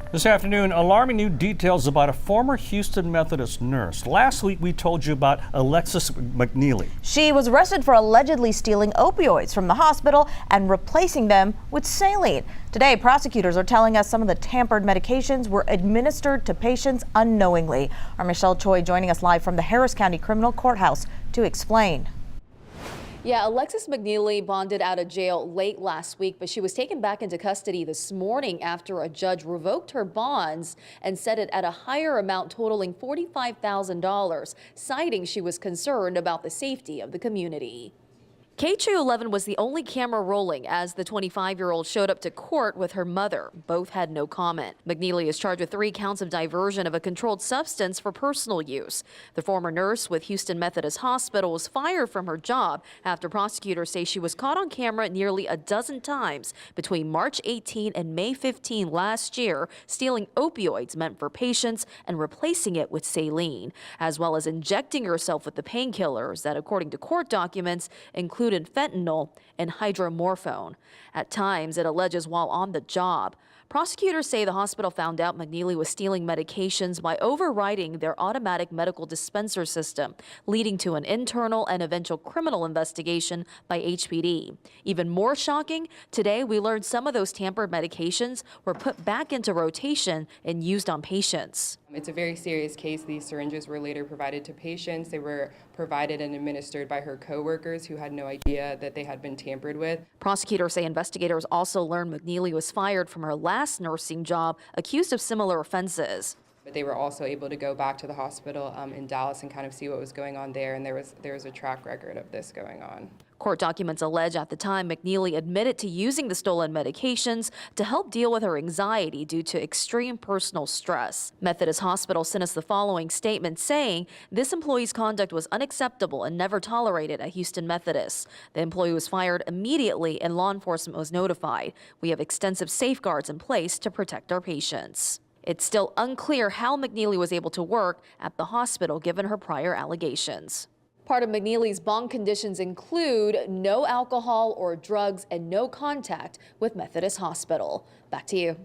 This afternoon, alarming new details about a former Houston Methodist nurse. Last week, we told you about Alexis McNeilly. She was arrested for allegedly stealing opioids from the hospital and replacing them with saline. Today, prosecutors are telling us some of the tampered medications were administered to patients unknowingly. Our Michelle Choi joining us live from the Harris County Criminal Courthouse to explain. Yeah, Alexis McNeilly bonded out of jail late last week, but she was taken back into custody this morning after a judge revoked her bonds and set it at a higher amount totaling $45,000, citing she was concerned about the safety of the community. KHOU11 was the only camera rolling as the 25-year-old showed up to court with her mother. Both had no comment. McNeilly is charged with 3 counts of diversion of a controlled substance for personal use. The former nurse with Houston Methodist Hospital was fired from her job after prosecutors say she was caught on camera nearly a dozen times between March 18 and May 15 last year, stealing opioids meant for patients and replacing it with saline, as well as injecting herself with the painkillers that, according to court documents, included fentanyl and hydromorphone. At times, it alleges while on the job. Prosecutors say the hospital found out McNeilly was stealing medications by overriding their automatic medical dispenser system, leading to an internal and eventual criminal investigation by HPD. Even more shocking, today we learned some of those tampered medications were put back into rotation and used on patients. It's a very serious case. These syringes were later provided to patients. They were provided and administered by her coworkers who had no idea that they had been tampered with. Prosecutors say investigators also learned McNeilly was fired from her last nursing job, accused of similar offenses. But they were also able to go back to the hospital in Dallas and kind of see what was going on there, and there was a track record of this going on. Court documents allege at the time McNeilly admitted to using the stolen medications to help deal with her anxiety due to extreme personal stress. Methodist Hospital sent us the following statement saying this employee's conduct was unacceptable and never tolerated at Houston Methodist. The employee was fired immediately and law enforcement was notified. We have extensive safeguards in place to protect our patients. It's still unclear how McNeilly was able to work at the hospital given her prior allegations. Part of McNeilly's bond conditions include no alcohol or drugs and no contact with Methodist Hospital. Back to you.